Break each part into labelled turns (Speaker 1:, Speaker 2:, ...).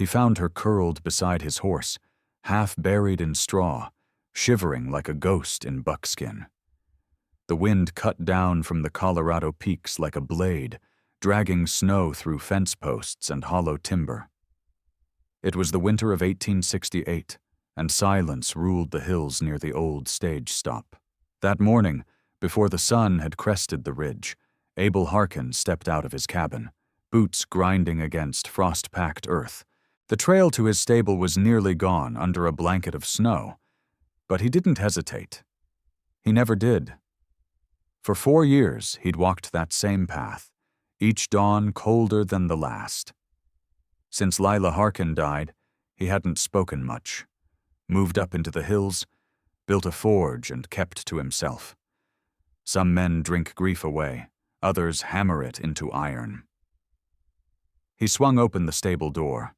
Speaker 1: He found her curled beside his horse, half buried in straw, shivering like a ghost in buckskin. The wind cut down from the Colorado peaks like a blade, dragging snow through fence posts and hollow timber. It was the winter of 1868, and silence ruled the hills near the old stage stop. That morning, before the sun had crested the ridge, Abel Harkin stepped out of his cabin, boots grinding against frost-packed earth. The trail to his stable was nearly gone under a blanket of snow, but he didn't hesitate. He never did. For 4 years, he'd walked that same path, each dawn colder than the last. Since Lila Harkin died, he hadn't spoken much, moved up into the hills, built a forge and kept to himself. Some men drink grief away, others hammer it into iron. He swung open the stable door.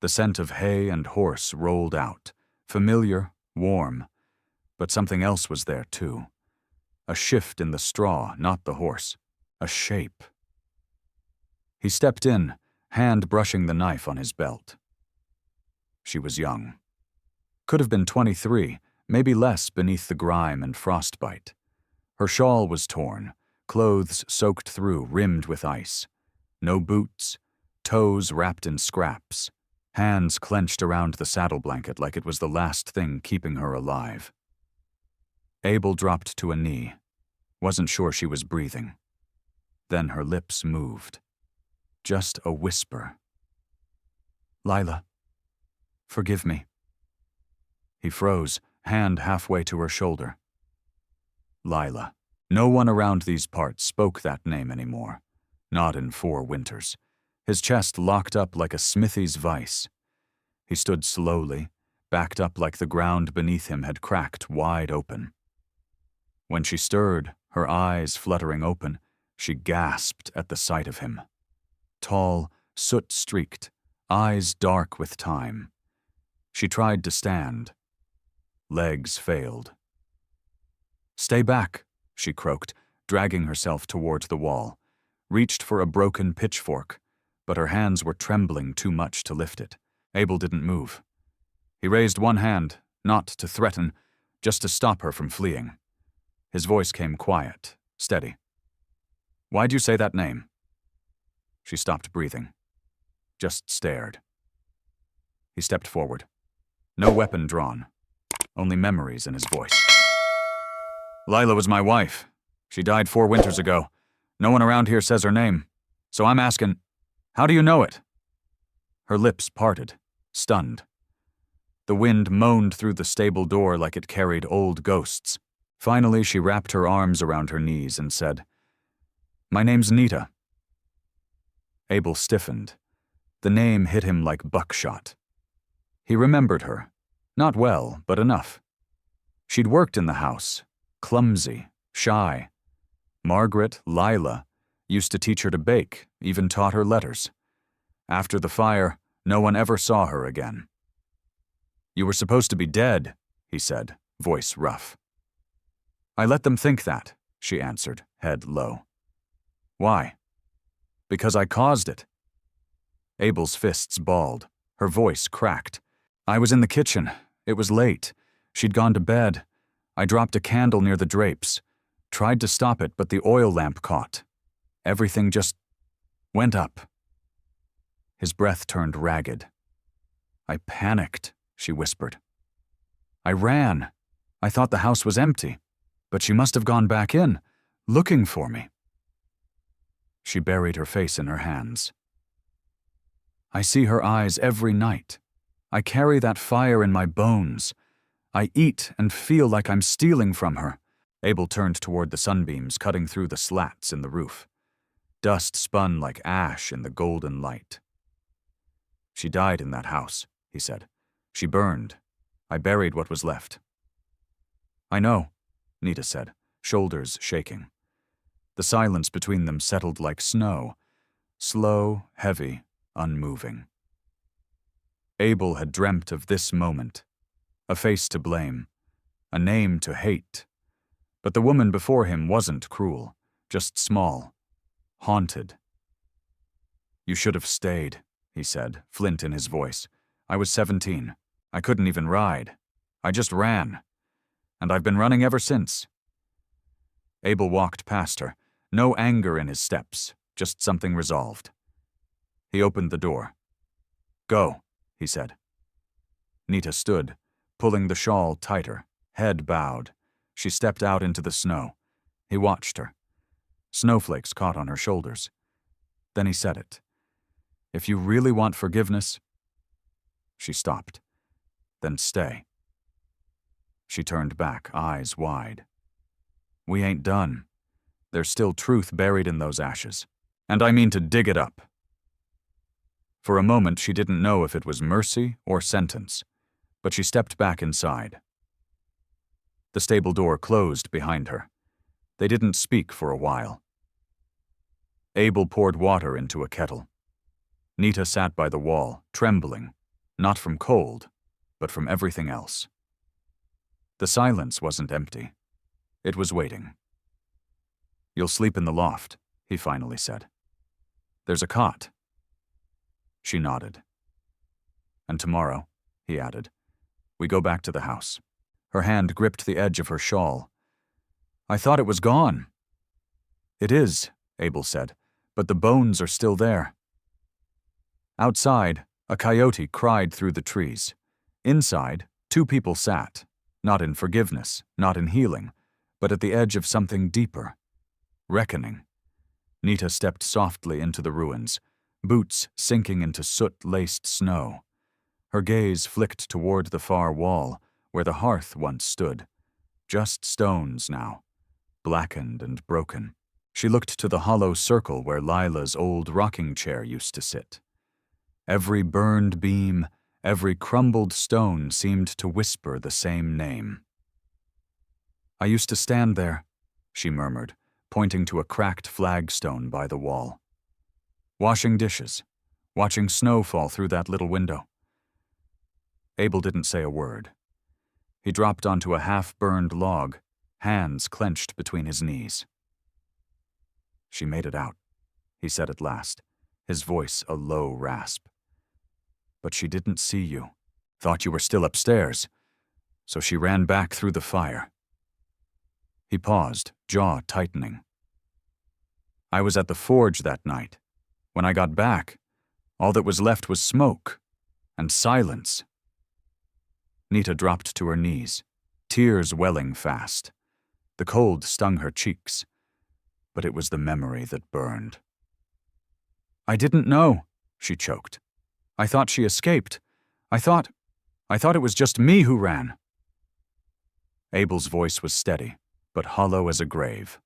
Speaker 1: The scent of hay and horse rolled out, familiar, warm, but something else was there too. A shift in the straw, not the horse. A shape. He stepped in, hand brushing the knife on his belt. She was young. Could have been 23, maybe less beneath the grime and frostbite. Her shawl was torn, clothes soaked through, rimmed with ice. No boots, toes wrapped in scraps, hands clenched around the saddle blanket like it was the last thing keeping her alive. Abel dropped to a knee, wasn't sure she was breathing. Then her lips moved. Just a whisper. "Lila, forgive me." He froze, hand halfway to her shoulder. Lila. No one around these parts spoke that name anymore. Not in 4 winters. His chest locked up like a smithy's vise. He stood slowly, backed up like the ground beneath him had cracked wide open. When she stirred, her eyes fluttering open, she gasped at the sight of him. Tall, soot-streaked, eyes dark with time. She tried to stand. Legs failed. "Stay back," she croaked, dragging herself toward the wall. Reached for a broken pitchfork, but her hands were trembling too much to lift it. Abel didn't move. He raised one hand, not to threaten, just to stop her from fleeing. His voice came quiet, steady. "Why'd you say that name?" She stopped breathing. Just stared. He stepped forward. No weapon drawn. Only memories in his voice. "Lila was my wife. She died 4 winters ago. No one around here says her name. So I'm asking, how do you know it?" Her lips parted, stunned. The wind moaned through the stable door like it carried old ghosts. Finally, she wrapped her arms around her knees and said, "My name's Nita." Abel stiffened. The name hit him like buckshot. He remembered her. Not well, but enough. She'd worked in the house, clumsy, shy. Margaret, Lila, used to teach her to bake, even taught her letters. After the fire, no one ever saw her again. "You were supposed to be dead," he said, voice rough. "I let them think that," she answered, head low. "Why?" "Because I caused it." Abel's fists balled. Her voice cracked. "I was in the kitchen. It was late. She'd gone to bed. I dropped a candle near the drapes. Tried to stop it, but the oil lamp caught. Everything just went up." His breath turned ragged. "I panicked," she whispered. "I ran. I thought the house was empty. But she must have gone back in, looking for me." She buried her face in her hands. "I see her eyes every night. I carry that fire in my bones. I eat and feel like I'm stealing from her." Abel turned toward the sunbeams cutting through the slats in the roof. Dust spun like ash in the golden light. "She died in that house," he said. "She burned. I buried what was left." "I know," Nita said, shoulders shaking. The silence between them settled like snow, slow, heavy, unmoving. Abel had dreamt of this moment, a face to blame, a name to hate. But the woman before him wasn't cruel, just small, haunted. "You should have stayed," he said, flint in his voice. I was 17. I couldn't even ride. I just ran. And I've been running ever since. Abel walked past her, no anger in his steps, just something resolved. He opened the door. Go, he said. Nita stood, pulling the shawl tighter, head bowed. She stepped out into the snow. He watched her. Snowflakes caught on her shoulders. Then he said it. If you really want forgiveness... She stopped. Then stay. She turned back, eyes wide. We ain't done. There's still truth buried in those ashes. And I mean to dig it up. For a moment, she didn't know if it was mercy or sentence, but she stepped back inside. The stable door closed behind her. They didn't speak for a while. Abel poured water into a kettle. Nita sat by the wall, trembling, not from cold, but from everything else. The silence wasn't empty. It was waiting. You'll sleep in the loft, he finally said. There's a cot. She nodded. And tomorrow, he added, we go back to the house. Her hand gripped the edge of her shawl. I thought it was gone. It is, Abel said, but the bones are still there. Outside, a coyote cried through the trees. Inside, two people sat, not in forgiveness, not in healing, but at the edge of something deeper. Reckoning. Nita stepped softly into the ruins, boots sinking into soot-laced snow. Her gaze flicked toward the far wall, where the hearth once stood. Just stones now, blackened and broken. She looked to the hollow circle where Lila's old rocking chair used to sit. Every burned beam, every crumbled stone seemed to whisper the same name. I used to stand there, she murmured, pointing to a cracked flagstone by the wall. Washing dishes, watching snow fall through that little window. Abel didn't say a word. He dropped onto a half-burned log, hands clenched between his knees. She made it out, he said at last, his voice a low rasp. But she didn't see you, thought you were still upstairs, so she ran back through the fire. He paused, jaw tightening. I was at the forge that night. When I got back, all that was left was smoke and silence. Nita dropped to her knees, tears welling fast. The cold stung her cheeks, but it was the memory that burned. I didn't know, she choked. I thought she escaped. I thought it was just me who ran. Abel's voice was steady, but hollow as a grave.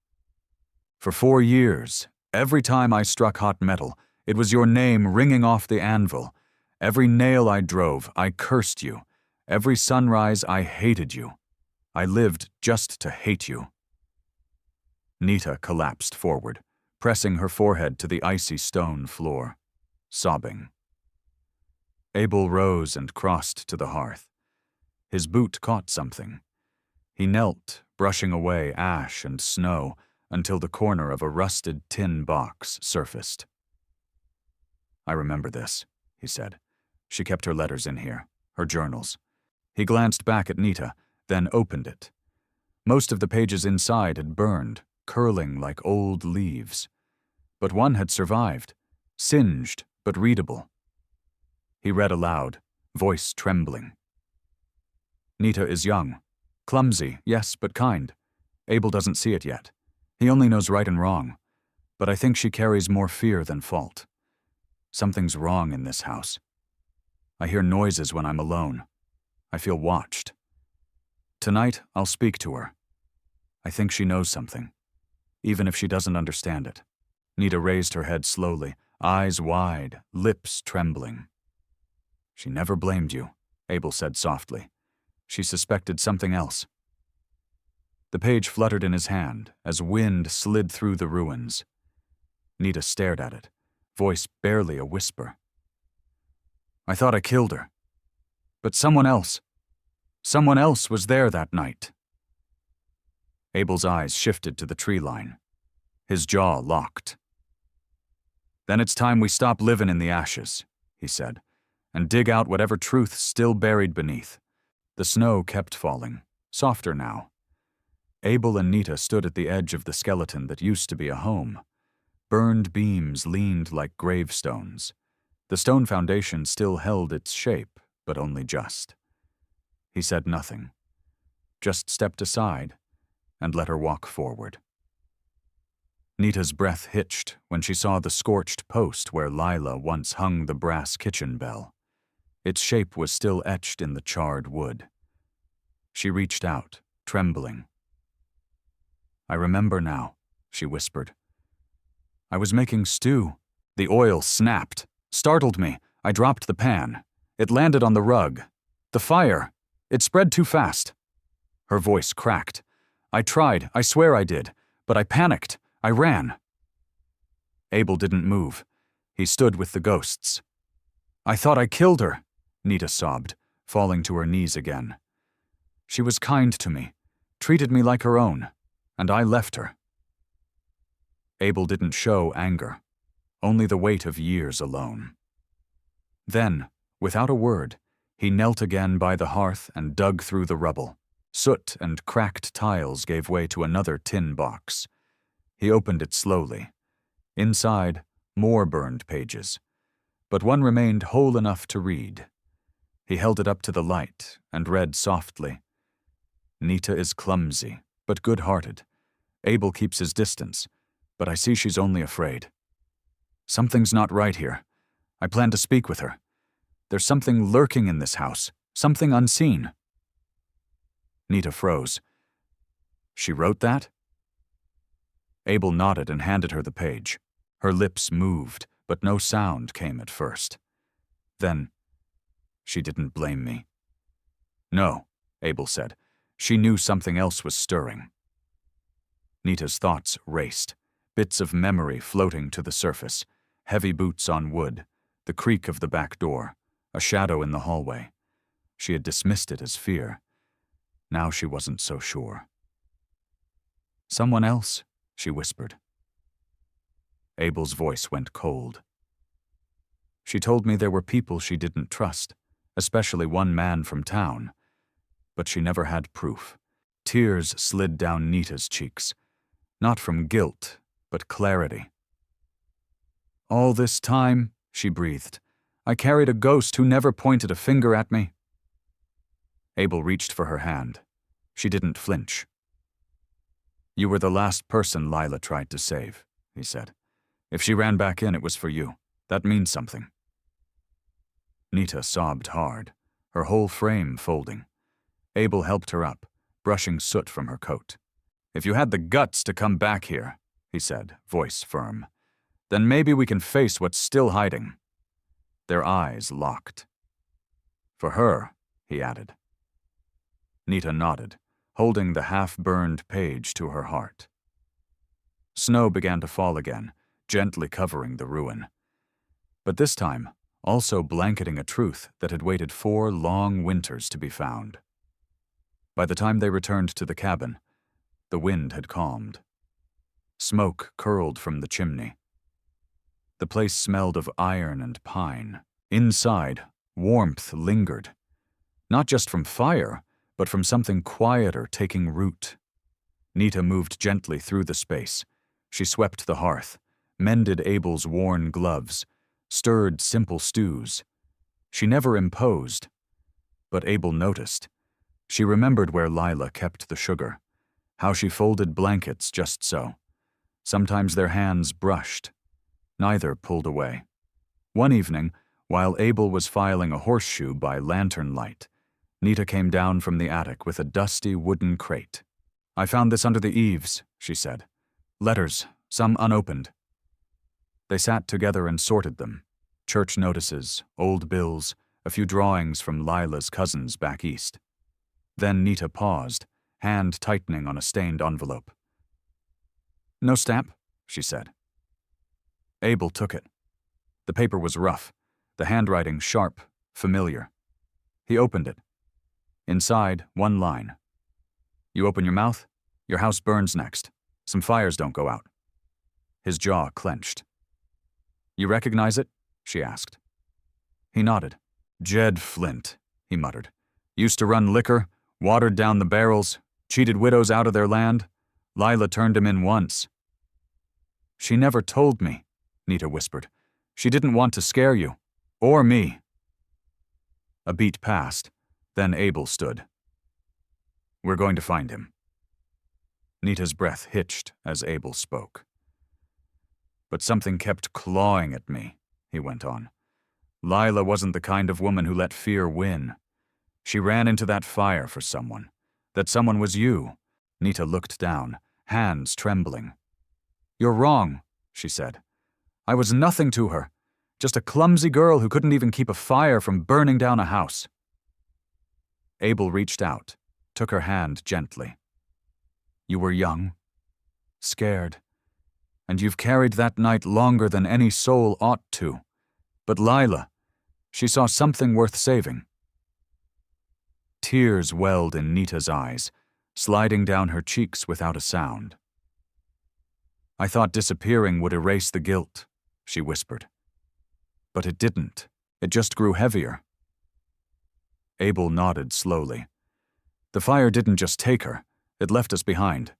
Speaker 1: For 4 years, every time I struck hot metal, it was your name ringing off the anvil. Every nail I drove, I cursed you. Every sunrise, I hated you. I lived just to hate you. Nita collapsed forward, pressing her forehead to the icy stone floor, sobbing. Abel rose and crossed to the hearth. His boot caught something. He knelt, brushing away ash and snow, until the corner of a rusted tin box surfaced. I remember this, he said. She kept her letters in here, her journals. He glanced back at Nita, then opened it. Most of the pages inside had burned, curling like old leaves. But one had survived, singed but readable. He read aloud, voice trembling. Nita is young. Clumsy, yes, but kind. Abel doesn't see it yet. He only knows right and wrong. But I think she carries more fear than fault. Something's wrong in this house. I hear noises when I'm alone. I feel watched. Tonight, I'll speak to her. I think she knows something, even if she doesn't understand it. Nita raised her head slowly, eyes wide, lips trembling. She never blamed you, Abel said softly. She suspected something else. The page fluttered in his hand as wind slid through the ruins. Nita stared at it, voice barely a whisper. I thought I killed her. But someone else was there that night. Abel's eyes shifted to the tree line. His jaw locked. Then it's time we stop living in the ashes, he said, "and dig out whatever truth still buried beneath." The snow kept falling, softer now. Abel and Nita stood at the edge of the skeleton that used to be a home. Burned beams leaned like gravestones. The stone foundation still held its shape, but only just. He said nothing, just stepped aside and let her walk forward. Nita's breath hitched when she saw the scorched post where Lila once hung the brass kitchen bell. Its shape was still etched in the charred wood. She reached out, trembling. "I remember now," she whispered. "I was making stew. The oil snapped, startled me. I dropped the pan. It landed on the rug. The fire, it spread too fast." Her voice cracked. "I tried, I swear I did, but I panicked. I ran." Abel didn't move. He stood with the ghosts. "I thought I killed her," Nita sobbed, falling to her knees again. "She was kind to me, treated me like her own, and I left her." Abel didn't show anger, only the weight of years alone. Then, without a word, he knelt again by the hearth and dug through the rubble. Soot and cracked tiles gave way to another tin box. He opened it slowly. Inside, more burned pages, but one remained whole enough to read. He held it up to the light and read softly. "Nita is clumsy, but good-hearted. Abel keeps his distance, but I see she's only afraid. Something's not right here. I plan to speak with her. There's something lurking in this house, something unseen." Nita froze. "She wrote that?" Abel nodded and handed her the page. Her lips moved, but no sound came at first. Then, "She didn't blame me." "No," Abel said. "She knew something else was stirring." Nita's thoughts raced, bits of memory floating to the surface, heavy boots on wood, the creak of the back door, a shadow in the hallway. She had dismissed it as fear. Now she wasn't so sure. "Someone else," she whispered. Abel's voice went cold. "She told me there were people she didn't trust, especially one man from town. But she never had proof." Tears slid down Nita's cheeks, not from guilt, but clarity. "All this time," she breathed, "I carried a ghost who never pointed a finger at me." Abel reached for her hand. She didn't flinch. "You were the last person Lila tried to save," he said. "If she ran back in, it was for you. That means something." Nita sobbed hard, her whole frame folding. Abel helped her up, brushing soot from her coat. "If you had the guts to come back here," he said, voice firm, "then maybe we can face what's still hiding." Their eyes locked. "For her," he added. Nita nodded, holding the half-burned page to her heart. Snow began to fall again, gently covering the ruin. But this time, also blanketing a truth that had waited 4 long winters to be found. By the time they returned to the cabin, the wind had calmed. Smoke curled from the chimney. The place smelled of iron and pine. Inside, warmth lingered, not just from fire, but from something quieter taking root. Nita moved gently through the space. She swept the hearth, mended Abel's worn gloves, stirred simple stews. She never imposed, but Abel noticed. She remembered where Lila kept the sugar, how she folded blankets just so. Sometimes their hands brushed. Neither pulled away. One evening, while Abel was filing a horseshoe by lantern light, Nita came down from the attic with a dusty wooden crate. "I found this under the eaves," she said. "Letters, some unopened." They sat together and sorted them. Church notices, old bills, a few drawings from Lila's cousins back east. Then Nita paused, hand tightening on a stained envelope. "No stamp," she said. Abel took it. The paper was rough, the handwriting sharp, familiar. He opened it. Inside, one line. "You open your mouth, your house burns next. Some fires don't go out." His jaw clenched. "You recognize it?" she asked. He nodded. Jed Flint, he muttered. Used to run liquor, watered down the barrels, cheated widows out of their land. Lila turned him in once. She never told me, Nita whispered. She didn't want to scare you. Or me. A beat passed. Then Abel stood. We're going to find him. Nita's breath hitched as Abel spoke. But something kept clawing at me, he went on. Lila wasn't the kind of woman who let fear win. She ran into that fire for someone. That someone was you. Nita looked down, hands trembling. You're wrong, she said. I was nothing to her. Just a clumsy girl who couldn't even keep a fire from burning down a house. Abel reached out, took her hand gently. You were young, scared, and you've carried that night longer than any soul ought to. But Lila, she saw something worth saving. Tears welled in Nita's eyes, sliding down her cheeks without a sound. I thought disappearing would erase the guilt, she whispered. But it didn't. It just grew heavier. Abel nodded slowly. The fire didn't just take her, it left us behind.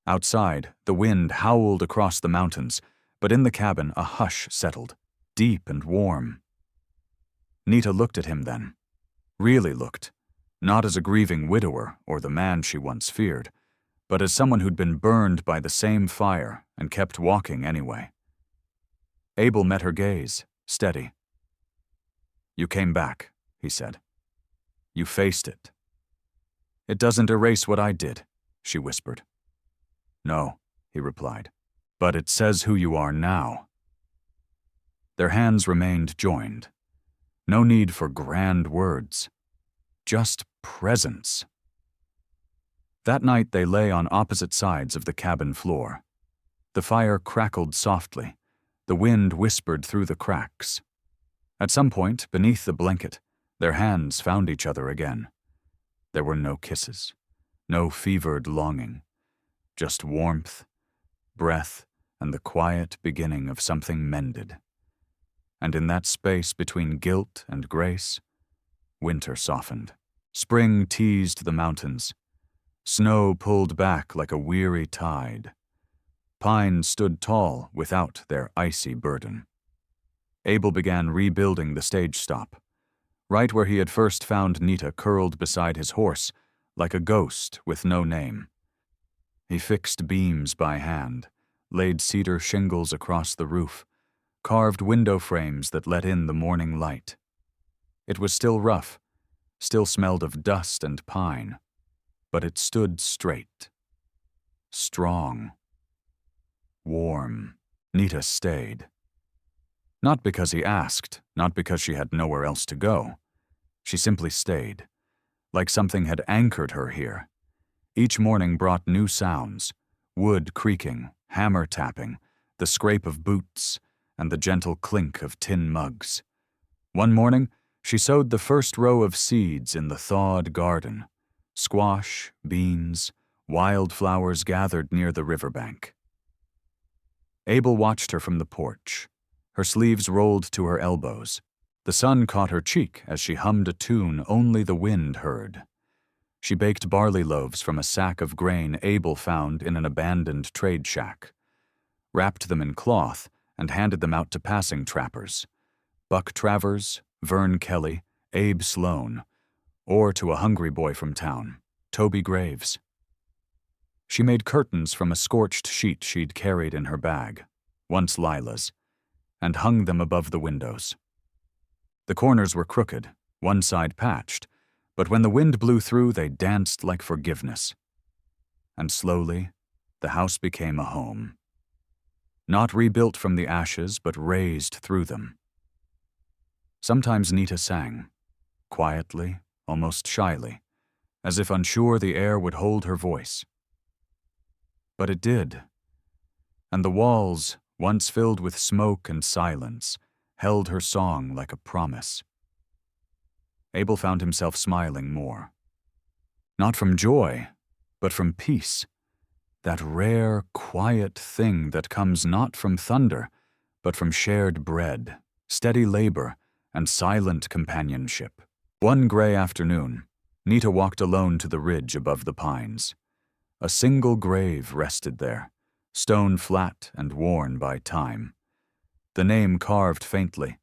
Speaker 1: Outside, the wind howled across the mountains, but in the cabin a hush settled, deep and warm. Nita looked at him then. Really looked, not as a grieving widower or the man she once feared, but as someone who'd been burned by the same fire and kept walking anyway. Abel met her gaze, steady. You came back, he said. You faced it. It doesn't erase what I did, she whispered. No, he replied, but it says who you are now. Their hands remained joined. No need for grand words. Just presence. That night they lay on opposite sides of the cabin floor. The fire crackled softly. The wind whispered through the cracks. At some point, beneath the blanket, their hands found each other again. There were no kisses, no fevered longing, just warmth, breath, and the quiet beginning of something mended. And in that space between guilt and grace, winter softened. Spring teased the mountains. Snow pulled back like a weary tide. Pines stood tall without their icy burden. Abel began rebuilding the stage stop, right where he had first found Nita curled beside his horse, like a ghost with no name. He fixed beams by hand, laid cedar shingles across the roof, carved window frames that let in the morning light. It was still rough, still smelled of dust and pine, but it stood straight. Strong. Warm. Nita stayed. Not because he asked, not because she had nowhere else to go. She simply stayed, like something had anchored her here. Each morning brought new sounds, wood creaking, hammer tapping, the scrape of boots, and the gentle clink of tin mugs. One morning, she sowed the first row of seeds in the thawed garden. Squash, beans, wildflowers gathered near the riverbank. Abel watched her from the porch. Her sleeves rolled to her elbows. The sun caught her cheek as she hummed a tune only the wind heard. She baked barley loaves from a sack of grain Abel found in an abandoned trade shack, wrapped them in cloth, and handed them out to passing trappers. Buck Travers, Vern Kelly, Abe Sloan, or to a hungry boy from town, Toby Graves. She made curtains from a scorched sheet she'd carried in her bag, once Lila's, and hung them above the windows. The corners were crooked, one side patched, but when the wind blew through, they danced like forgiveness. And slowly, the house became a home. Not rebuilt from the ashes, but raised through them. Sometimes Nita sang, quietly, almost shyly, as if unsure the air would hold her voice. But it did, and the walls, once filled with smoke and silence, held her song like a promise. Abel found himself smiling more. Not from joy, but from peace. That rare, quiet thing that comes not from thunder, but from shared bread, steady labor, and silent companionship. One gray afternoon, Nita walked alone to the ridge above the pines. A single grave rested there, stone flat and worn by time. The name carved faintly,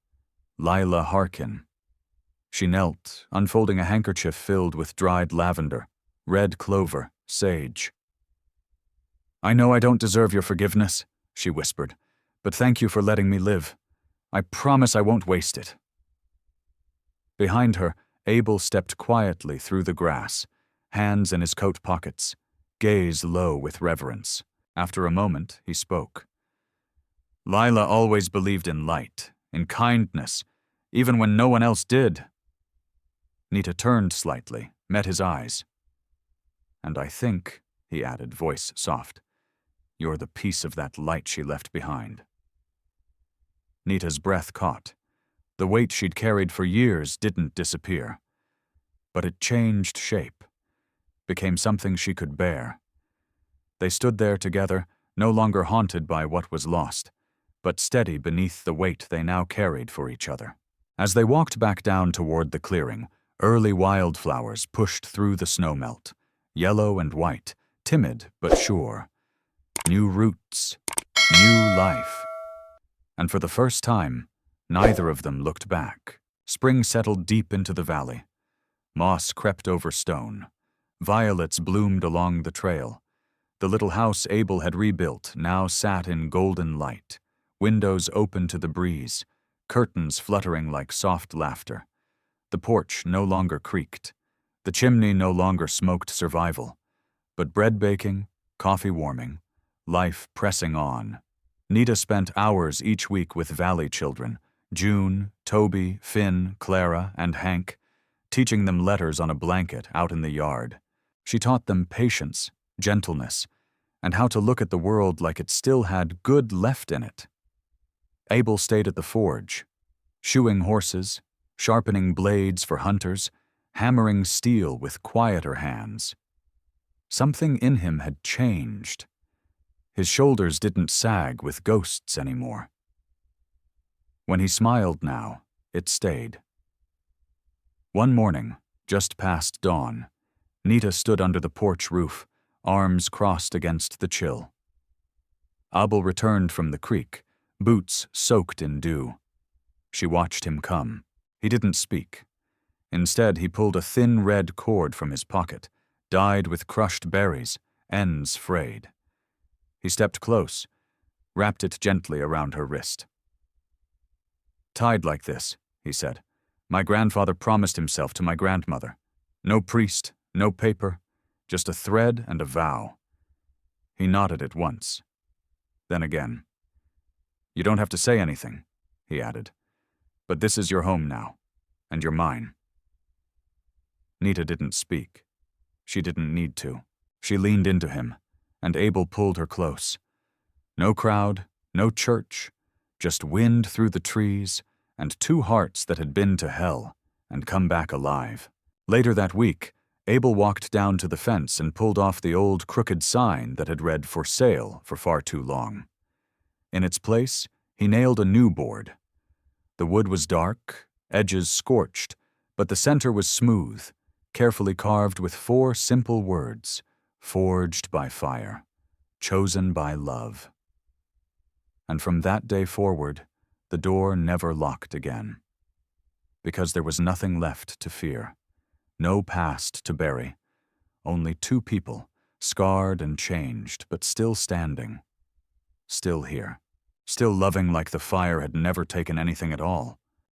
Speaker 1: Lila Harkin. She knelt, unfolding a handkerchief filled with dried lavender, red clover, sage. "I know I don't deserve your forgiveness," she whispered, "but thank you for letting me live. I promise I won't waste it." Behind her, Abel stepped quietly through the grass, hands in his coat pockets, gaze low with reverence. After a moment, he spoke. "Lila always believed in light, in kindness, even when no one else did." Nita turned slightly, met his eyes. "And I think," he added, voice soft, "you're the piece of that light she left behind." Nita's breath caught. The weight she'd carried for years didn't disappear. But it changed shape, became something she could bear. They stood there together, no longer haunted by what was lost, but steady beneath the weight they now carried for each other. As they walked back down toward the clearing, early wildflowers pushed through the snowmelt, yellow and white, timid but sure. New roots, new life. And for the first time, neither of them looked back. Spring settled deep into the valley. Moss crept over stone. Violets bloomed along the trail. The little house Abel had rebuilt now sat in golden light, windows open to the breeze, curtains fluttering like soft laughter. The porch no longer creaked. The chimney no longer smoked survival. But bread baking, coffee warming, life pressing on. Nita spent hours each week with valley children, June, Toby, Finn, Clara, and Hank, teaching them letters on a blanket out in the yard. She taught them patience, gentleness, and how to look at the world like it still had good left in it. Abel stayed at the forge, shoeing horses, sharpening blades for hunters, hammering steel with quieter hands. Something in him had changed. His shoulders didn't sag with ghosts anymore. When he smiled now, it stayed. One morning, just past dawn, Nita stood under the porch roof, arms crossed against the chill. Abel returned from the creek, boots soaked in dew. She watched him come. He didn't speak. Instead, he pulled a thin red cord from his pocket, dyed with crushed berries, ends frayed. He stepped close, wrapped it gently around her wrist. "Tied like this," he said, "my grandfather promised himself to my grandmother. No priest, no paper, just a thread and a vow." He nodded it once. Then again. "You don't have to say anything," he added, "but this is your home now, and you're mine." Nita didn't speak. She didn't need to. She leaned into him, and Abel pulled her close. No crowd, no church, just wind through the trees, and two hearts that had been to hell and come back alive. Later that week, Abel walked down to the fence and pulled off the old crooked sign that had read "For Sale" for far too long. In its place, he nailed a new board. The wood was dark, edges scorched, but the center was smooth, carefully carved with 4 simple words: forged by fire, chosen by love. And from that day forward, the door never locked again. Because there was nothing left to fear, no past to bury, only 2 people, scarred and changed, but still standing, still here, still loving like the fire had never taken anything at all.